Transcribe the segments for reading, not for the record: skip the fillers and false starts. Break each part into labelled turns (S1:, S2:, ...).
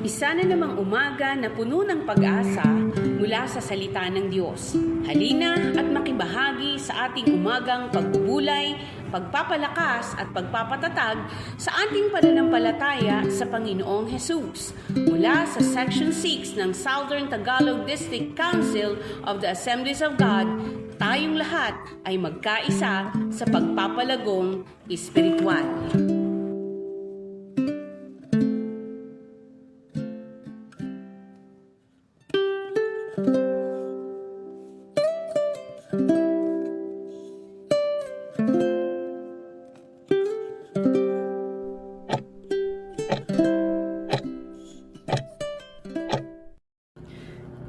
S1: Isa na namang umaga na puno ng pag-asa mula sa salita ng Diyos. Halina at makibahagi sa ating umagang pagbubulay, pagpapalakas at pagpapatatag sa ating pananampalataya sa Panginoong Hesus. Mula sa Section 6 ng Southern Tagalog District Council of the Assemblies of God, tayong lahat ay magkaisa sa pagpapalagong espiritual.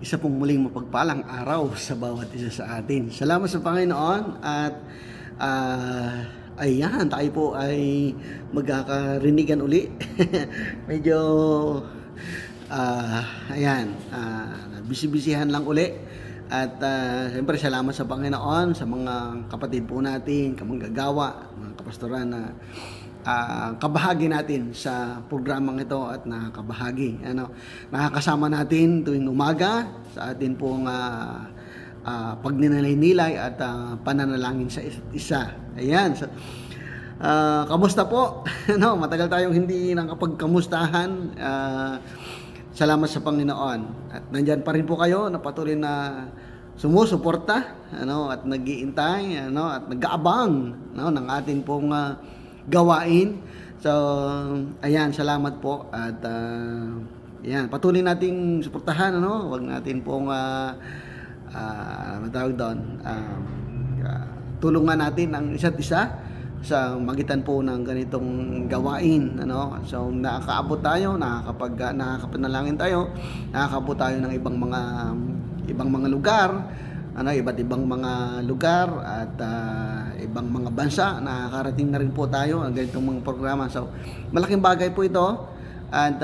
S2: Isa pong muling mapagpalang araw sa bawat isa sa atin. Salamat sa Panginoon at ayan, tayo po ay magkakarinigan uli. Medyo busy-busyhan lang uli. At siyempre salamat sa Panginoon, sa mga kapatid po natin, kamanggagawa, mga kapastoran na kabahagi natin sa programang ito at nakakabahagi. Nakakasama natin tuwing umaga sa atin pong pagninilay-nilay at pananalangin sa isa't isa. Ayan. So, kamusta po? Matagal tayong hindi nakapagkamustahan. Salamat sa Panginoon. At nandyan pa rin po kayo na patuloy na sumusuporta at nag-iintay at nag-aabang ng atin pong gawain. So, ayan, salamat po at ayan, patuloy nating suportahan, Huwag natin pong matawag doon, tulungan natin ang isa't isa sa magitan po ng ganitong gawain, So, nakakaabot tayo, nakakapanalangin tayo, nakakaabot tayo ng ibang mga lugar, iba't ibang mga lugar at ibang mga bansa. Nakakarating na rin po tayo ang ganitong mga programa. So, malaking bagay po ito. At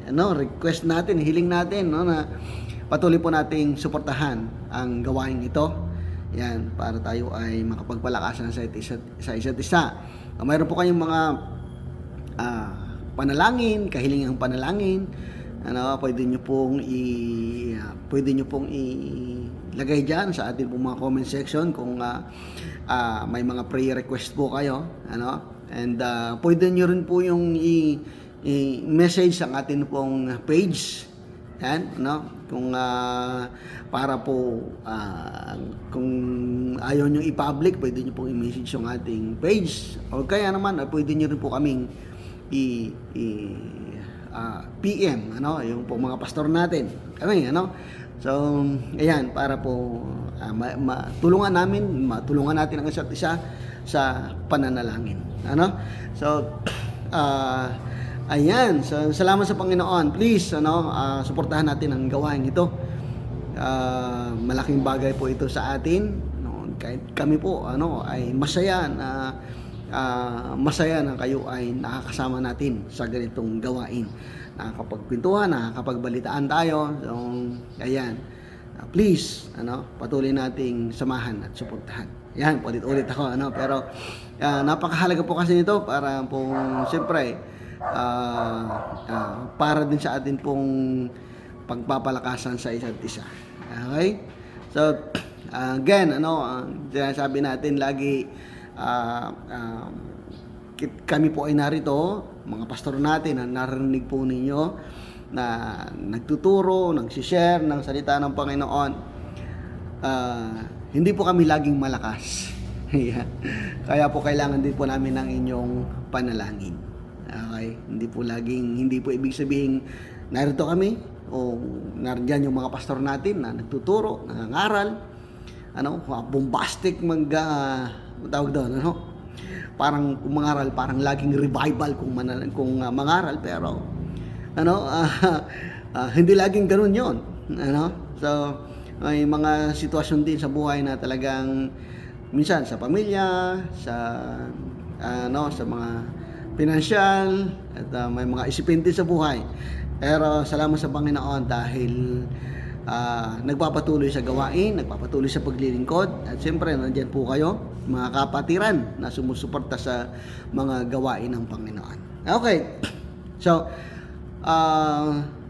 S2: request natin, hiling natin, na patuloy po nating suportahan ang gawain ito. Yan, para tayo ay makapagpalakasan sa isa't isa. Mayroon po kayong mga panalangin, kahilingang panalangin. Pwede nyo pong ilagay dyan sa ating pong mga comment section kung may mga prayer request po kayo, and pwede nyo rin po yung i-message sa ating pong page, yan, kung para po kung ayaw nyo i-public, pwede nyo pong i-message yung ating page, o kaya naman pwede nyo rin po kaming PM, yung po mga pastor natin. Kami, So, ayan, para po matulungan natin ang isa't isa sa pananalangin. So, ayan, so, salamat sa Panginoon. Please, suportahan natin ang gawain ito. Malaking bagay po ito sa atin. Kahit kami po, ay masaya na kayo ay nakakasama natin sa ganitong gawain. Nakakapagkwentuhan, nakakapagbalitaan tayo. So, ayan. Please, patuloy nating samahan at suportahan. Yan, ulit ako, pero napakahalaga po kasi nito para po siyempre para din sa atin pong pagpapalakasan sa isa't isa. Okay? So, again, sinasabi natin lagi, kami po ay narito, mga pastor natin na narinig po ninyo na nagtuturo, nagsishare ng salita ng Panginoon. Hindi po kami laging malakas. Kaya po kailangan din po namin ng inyong panalangin. Okay? Hindi po ibig sabihin narito kami o nariyan yung mga pastor natin na nagtuturo, nangangaral, bombastic tawag doon, parang kung mangaral, parang laging revival kung mangaral, pero hindi laging ganoon yon, So, may mga sitwasyon din sa buhay na talagang minsan sa pamilya, sa mga pinansyal, at may mga isipin din sa buhay. Pero salamat sa Panginoon dahil nagpapatuloy sa gawain, nagpapatuloy sa paglilingkod, at siyempre nandiyan po kayo, mga kapatiran na sumusuporta sa mga gawain ng Panginoon. Okay. So,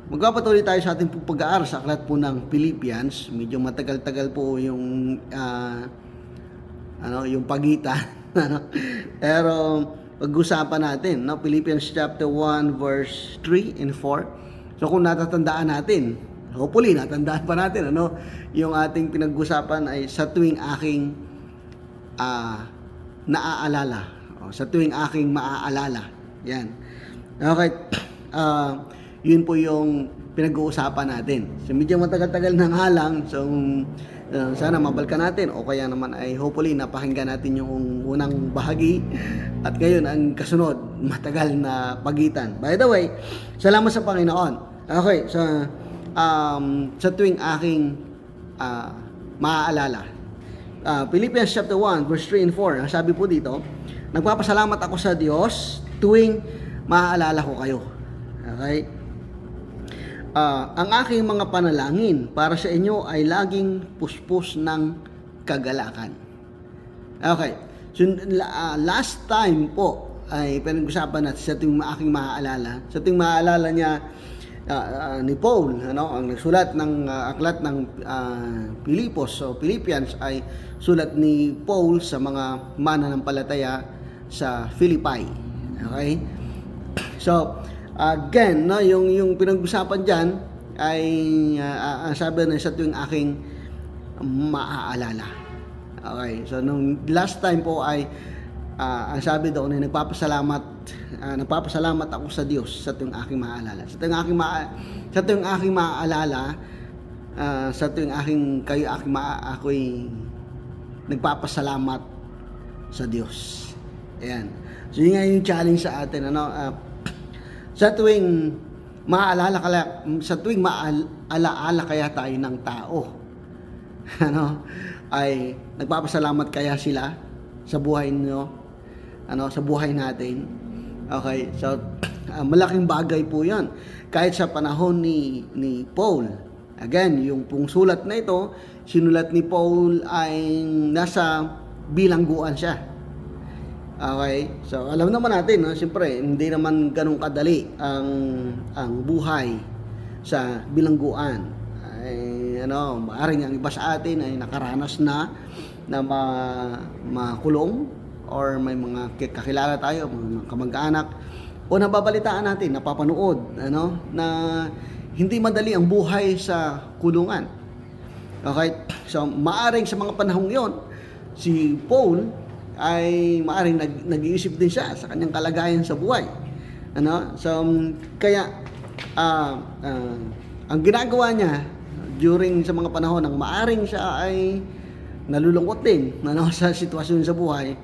S2: magpapatuloy tayo sa ating pag-aaral sa aklat po ng Philippians. Medyo matagal-tagal po yung yung pagitan. Pero pag-usapan natin, no? Philippians chapter 1 verse 3 and 4. So kung natatandaan natin, hopefully natandaan pa natin, yung ating pinag-usapan ay sa tuwing aking naaalala. Sa tuwing aking maaalala. Yan. Okay. Yun po yung pinag-uusapan natin. So medyo matagal-tagal na nga lang. So sana mabalikan natin o kaya naman ay hopefully napakinggan natin yung unang bahagi at ngayon ang kasunod matagal na pagitan. By the way, salamat sa Panginoon. Okay, so sa tuwing aking maaalala, Philippians chapter 1 verse 3 and 4, ang sabi po dito, nagpapasalamat ako sa Diyos tuwing maaalala ko kayo. Okay? Ang aking mga panalangin para sa inyo ay laging puspos ng kagalakan. Okay. So, last time po ay pinag-usapan natin sa tuwing aking maaalala. Sa tuwing maaalala niya ni Paul, ang nagsulat ng aklat ng Pilipos o Philippians ay sulat ni Paul sa mga mananampalataya sa Philippi. Okay? So, again, yung pinag-usapan diyan ay sabi na sa tuwing aking maaalala. Okay, so nung last time po ay ang sabi doon ay nagpapasalamat ako sa Diyos sa tuwing aking maaalala. Sa tuwing aking maaalala, sa tuwing ako'y nagpapasalamat sa Diyos. Ayan. So yun nga yung challenge sa atin, sa tuwing maalaala kaya tayo ng tao, ay nagpapasalamat kaya sila sa buhay niyo, sa buhay natin. Okay, so malaking bagay po 'yon. Kahit sa panahon ni Paul. Again, yung pong sulat na ito, sinulat ni Paul ay nasa bilangguan siya. Okay, so alam naman natin, siyempre hindi naman ganun kadali ang buhay sa bilangguan. Ay maaring ang iba sa atin ay nakaranas na makulong or may mga kakilala tayo, mga kamag-anak o nababalitaan natin, napapanood na hindi madali ang buhay sa kulungan. Okay, so maaring sa mga panahong 'yon si Paul ay maaring nag-iisip din siya sa kanyang kalagayan sa buhay. So kaya ang ginagawa niya during sa mga panahon ng maaring siya ay nalulungkot din sa sitwasyon sa buhay,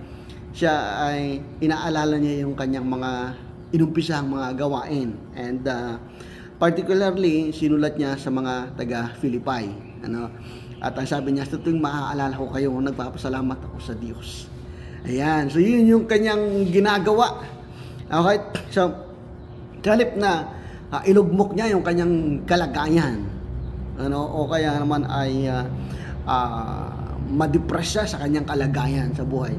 S2: siya ay inaalala niya yung kanyang mga inumpisang mga gawain, and particularly sinulat niya sa mga taga Philippi. At ang sabi niya, sa tuwing maaalala ko kayo, nagpapasalamat ako sa Diyos. Ayan, so yun yung kanyang ginagawa. Okay, so kalip na ilugmok niya yung kanyang kalagayan, o kaya naman ay ma-depress siya sa kanyang kalagayan sa buhay.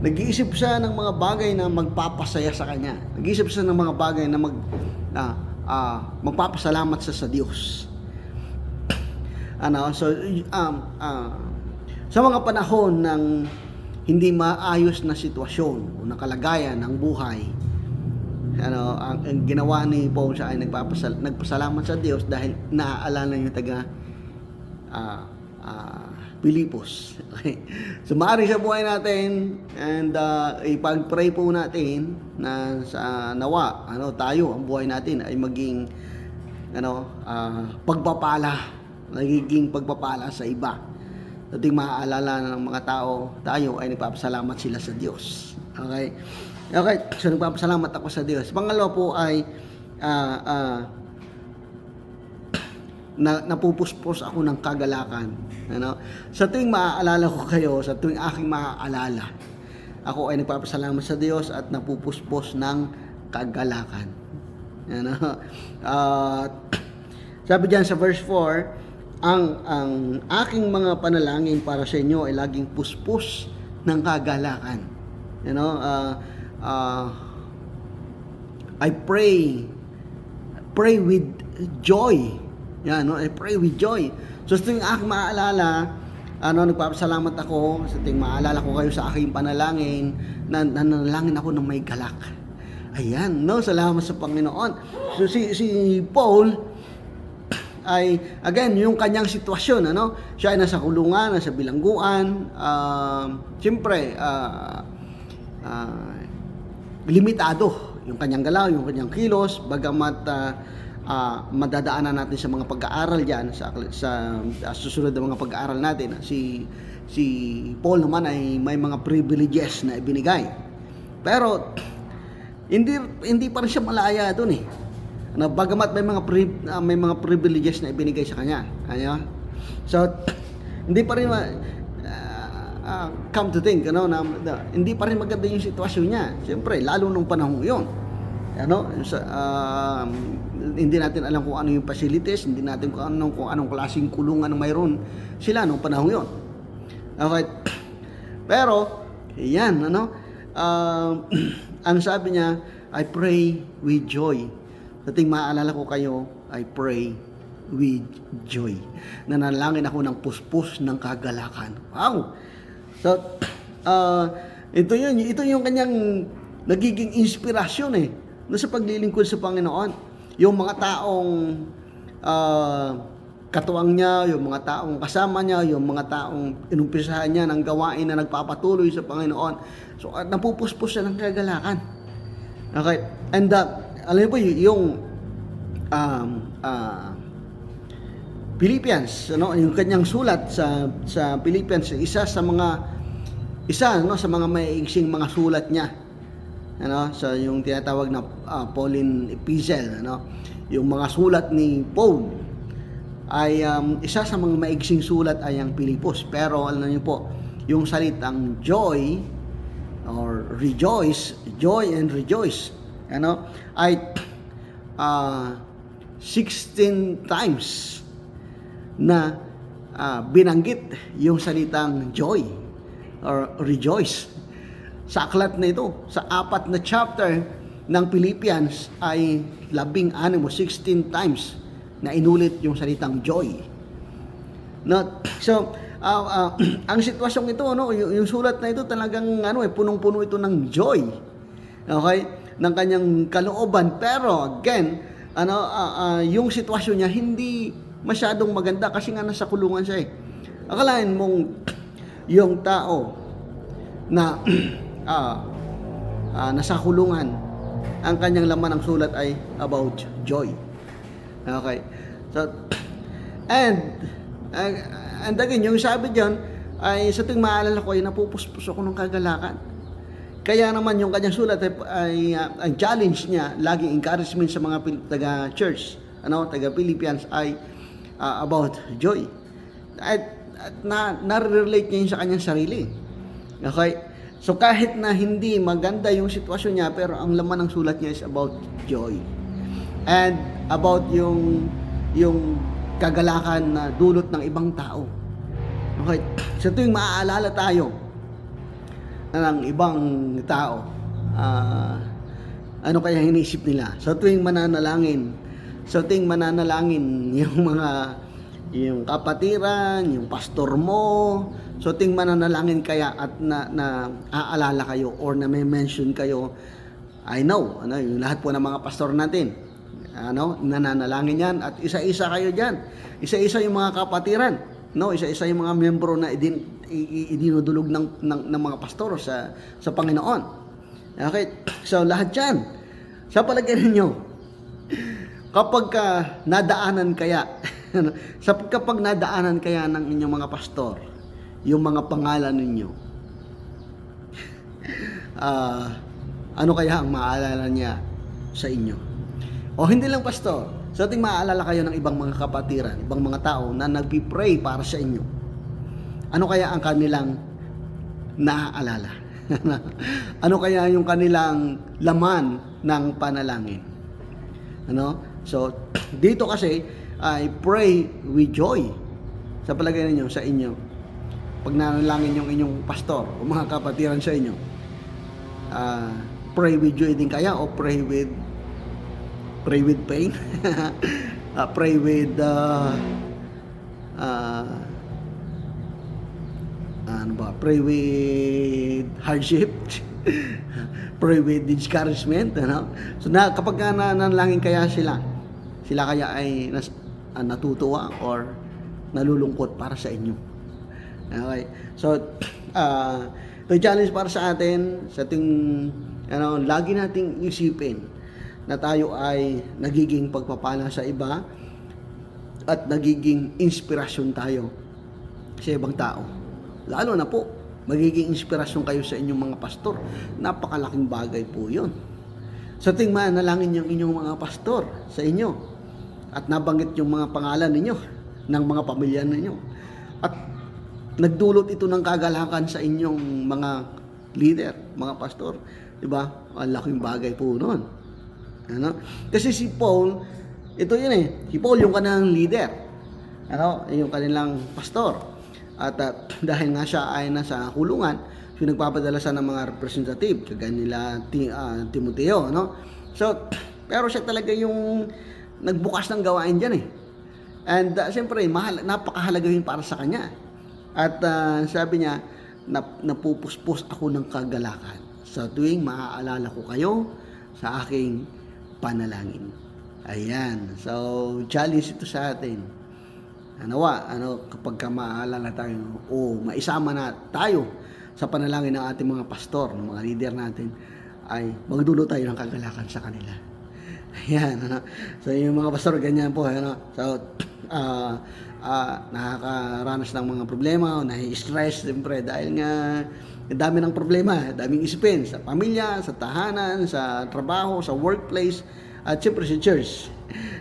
S2: Nag-iisip siya ng mga bagay na magpapasaya sa kanya. Nag-iisip siya ng mga bagay na magpapasalamat siya sa Diyos. So sa mga panahon ng hindi maayos na sitwasyon o na kalagayan ng buhay, ang ginawa ni Paul siya ay nagpasalamat sa Diyos dahil naaalala niya taga Pilipos. Okay. So maaari sa buhay natin, and ipag-pray po natin na sa nawa tayo ang buhay natin ay maging pagpapala, nagiging pagpapala sa iba. Ating maaalala ng mga tao, tayo ay nagpapasalamat sila sa Diyos. Okay? Okay, so nagpapasalamat ako sa Diyos. Pangalawa po ay napupuspos ako ng kagalakan. Sa tuwing maaalala ko kayo, sa tuwing aking maaalala, ako ay nagpapasalamat sa Diyos at napupuspos ng kagalakan. Sabi diyan sa verse 4, ang aking mga panalangin para sa inyo ay laging puspos ng kagalakan. I pray with joy. Yan, no? I pray with joy. So sa tuwing aking maaalala, nagpapasalamat ako sa tuwing maalala ko kayo sa aking panalangin, nanalangin ako ng may galak. Ayan, no? Salamat sa Panginoon. So si Paul ay, again, yung kanyang sitwasyon, siya ay nasa kulungan, nasa bilangguan, siyempre, limitado yung kanyang galaw, yung kanyang kilos, bagamat madadaanan natin sa mga pag-aaral diyan sa susunod na mga pag-aaral natin. Si Paul naman ay may mga privileges na ibinigay. Pero hindi pa rin siya malaya doon eh. Bagamat may mga privileges na ibinigay sa kanya. So hindi pa rin come to think, hindi pa rin maganda yung sitwasyon niya. Siyempre, lalo nung panahon 'yon. Hindi natin alam kung ano yung facilities, hindi natin kung anong klaseng kulungan ang mayroon sila nung panahon 'yon. Okay. Pero, yan, ang sabi niya, I pray with joy. Dating maaalala ko kayo, I pray with joy. Nanalangin ako ng puspos ng kagalakan. Wow! So, ito yung kanyang nagiging inspirasyon sa paglilingkod sa Panginoon. Yung mga taong katuwang niya, yung mga taong kasama niya, yung mga taong inumpisahan niya ng gawain na nagpapatuloy sa Panginoon. So, napupuspos siya ng kagalakan. Okay? And alam niyo po, yung Philippians, yung kanyang sulat sa Philippians, isa sa mga maiigsing mga sulat niya. So yung tinatawag na Pauline epistle, yung mga sulat ni Paul ay isa sa mga maigsing sulat ay ang Pilipos. Pero alam niyo po, yung salitang joy or rejoice, joy and rejoice, ay 16 times na binanggit yung salitang joy or rejoice. Sa aklat na ito, sa 4 na chapter ng Philippians ay 16 o 16 times na inulit yung salitang joy. So, ang sitwasyong ito, yung sulat na ito talagang punong-puno ito ng joy. Okay? Ng kanyang kalooban. Pero again, yung sitwasyon niya hindi masyadong maganda kasi nga nasa kulungan siya. Akalain mong yung tao na nasa kulungan, ang kanyang laman ng sulat ay about joy. Okay. So, and again, yung sabi diyan ay sa tuwing maalala ko ay napupuspos ako ng kagalakan. Kaya naman yung kanyang sulat ay ang challenge niya, laging encouragement sa mga taga-church, taga-Philippians ay about joy. At na-relate niya yun sa kanyang sarili. Okay? So kahit na hindi maganda yung sitwasyon niya, pero ang laman ng sulat niya is about joy. And about yung kagalakan na dulot ng ibang tao. Okay? So tuwing maaalala tayo ng ibang tao, ano kaya hinisip nila? So tuwing mananalangin yung kapatiran, yung pastor mo, so tuwing mananalangin kaya at na aalala kayo or na may mention kayo, I know, yung lahat po ng mga pastor natin, nananalangin yan at isa-isa kayo dyan. Isa-isa yung mga kapatiran, isa-isa yung mga miyembro na idinudulog ng mga pastor sa Panginoon. Okay? So lahat yan. Sa palagay ninyo, kapag nadaanan kaya ng inyong mga pastor yung mga pangalan ninyo, ano kaya ang maaalala niya sa inyo? O hindi lang pastor, so ating maaalala kayo ng ibang mga kapatiran, ibang mga tao na nagpi-pray para sa inyo. Ano kaya ang kanilang naaalala? Ano kaya yung kanilang laman ng panalangin? So dito kasi I pray with joy. Sa palagay ninyo, sa inyo, pag nanalangin yung inyong pastor o mga kapatiran sa inyo, pray with joy din kaya o pray with pray with pain, pray with pray with hardship, pray with discouragement, ano? So kapag nanalangin kaya sila kaya ay natutuwa or nalulungkot para sa inyo. Okay. So ito challenge para sa atin sa ating lagi nating isipin na tayo ay nagiging pagpapala sa iba at nagiging inspirasyon tayo sa ibang tao. Lalo na po, magiging inspirasyon kayo sa inyong mga pastor. Napakalaking bagay po yun. So manalangin yung inyong mga pastor sa inyo at nabanggit yung mga pangalan ninyo ng mga pamilya ninyo. At nagdulot ito ng kagalakan sa inyong mga leader, mga pastor. Diba? Ang laking bagay po nun. Ano? Kasi si Paul, ito yun si Paul yung kanilang leader. Yung kanilang pastor. At dahil nga siya ay nasa kulungan, nagpapadala siya ng mga representative, kagaya nila Timoteo, So, pero siya talaga yung nagbukas ng gawain dyan And siyempre, napakahalaga yun para sa kanya. At sabi niya, napupuspos ako ng kagalakan sa tuwing maaalala ko kayo sa aking panalangin. Ayan. So, challenge ito sa atin. Kapag maaalala tayo o maisama na tayo sa panalangin ng ating mga pastor, ng mga leader natin, ay magdulo tayo ng kagalakan sa kanila. Ayan. So, yung mga pastor, ganyan po. So, nakakaranas ng mga problema o nahi-stress, siyempre, dahil nga dami ng problema, daming isipin sa pamilya, sa tahanan, sa trabaho, sa workplace, at siyempre sa church.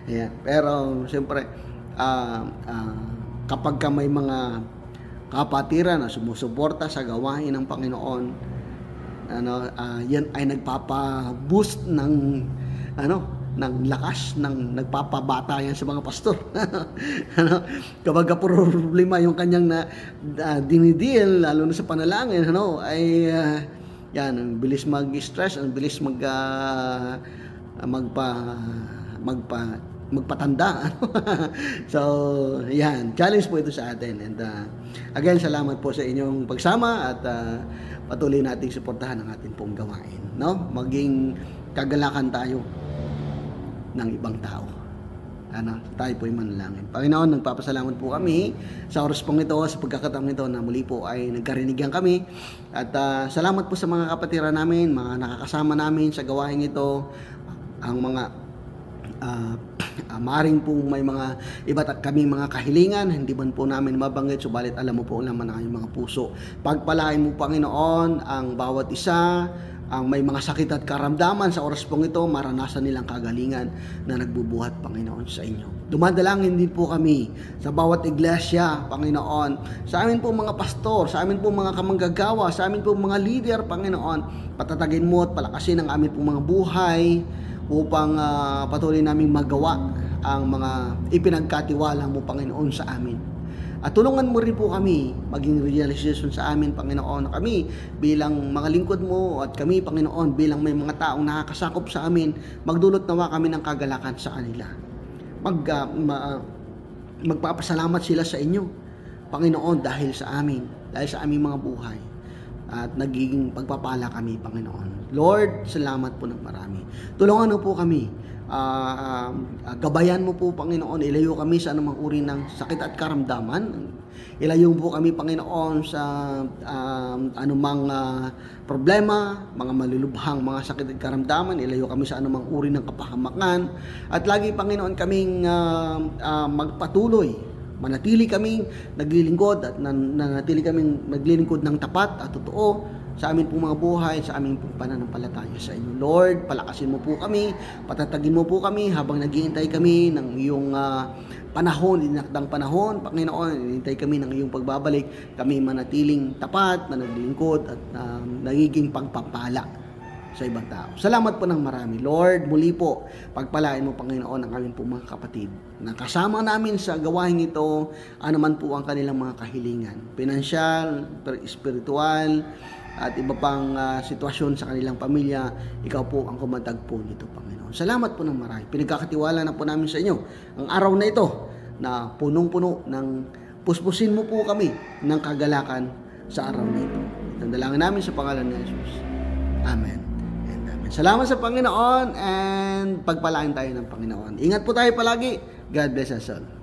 S2: Ayan. Pero, siyempre, kapag ka may mga kapatiran na sumusuporta sa gawain ng Panginoon, yan ay nagpapa-boost ng lakas, nagpapabata yan sa mga pastor. Kapag ka puro problema yung kanyang dinideal, lalo na sa panalangin, yan, ang bilis mag-stress, ang bilis magpatanda. So, yan. Challenge po ito sa atin. And again, salamat po sa inyong pagsama at patuloy nating suportahan ang ating pong gawain. Maging kagalakan tayo ng ibang tao. Tayo po ay manalangin. Panginoon, nagpapasalamat po kami sa oras pong ito, sa pagkakataong ito na muli po ay nagkarinigan kami. At salamat po sa mga kapatiran namin, mga nakakasama namin sa gawain ito, ang mga maaring po may mga iba't kaming mga kahilingan, hindi man po namin mabanggit, subalit alam mo po naman ang mga puso. Pagpalain mo, Panginoon, ang bawat isa, ang may mga sakit at karamdaman sa oras pong ito, maranasan nilang kagalingan na nagbubuhat, Panginoon, sa inyo. Dumadalangin din po kami sa bawat iglesia, Panginoon, sa amin po mga pastor, sa amin po mga kamanggagawa, sa amin po mga leader, Panginoon, patatagin mo at palakasin ang amin po mga buhay, upang patuloy namin magawa ang mga ipinagkatiwala mo, Panginoon, sa amin. At tulungan mo rin po kami maging realization sa amin, Panginoon, na kami bilang mga lingkod mo at kami, Panginoon, bilang may mga taong nakakasakop sa amin, magdulot nawa kami ng kagalakan sa kanila. Magpapasalamat sila sa inyo, Panginoon, dahil sa amin, dahil sa aming mga buhay. At nagiging pagpapala kami, Panginoon. Lord, salamat po ng marami. Tulungan mo po kami. Gabayan mo po, Panginoon. Ilayo kami sa anumang uri ng sakit at karamdaman. Ilayo po kami, Panginoon, sa anumang problema, mga malulubhang mga sakit at karamdaman. Ilayo kami sa anumang uri ng kapahamakan. At lagi, Panginoon, kaming magpatuloy. Manatili kaming naglilingkod at nanatili kaming naglilingkod ng tapat at totoo sa amin pong mga buhay, sa amin pong pananampalataya sa inyo. Lord, palakasin mo po kami, patatagin mo po kami habang naghihintay kami ng iyong panahon, dinakdang panahon. Panginoon, hinihintay kami ng iyong pagbabalik. Kami manatiling tapat, na naglilingkod at nagiging pagpapala sa ibang tao. Salamat po ng marami. Lord, muli po, pagpalain mo, Panginoon, ang aming po mga kapatid na kasama namin sa gawain ito, anuman po ang kanilang mga kahilingan, pinansyal, spiritual, at iba pang sitwasyon sa kanilang pamilya. Ikaw po ang kumatag po nito, Panginoon. Salamat po ng marami. Pinagkakatiwala na po namin sa inyo ang araw na ito na punong-puno ng puspusin mo po kami ng kagalakan sa araw na ito. Itong dalangin namin sa pangalan ni Jesus. Amen. And amen. Salamat sa Panginoon and pagpalain tayo ng Panginoon. Ingat po tayo palagi. God bless us all.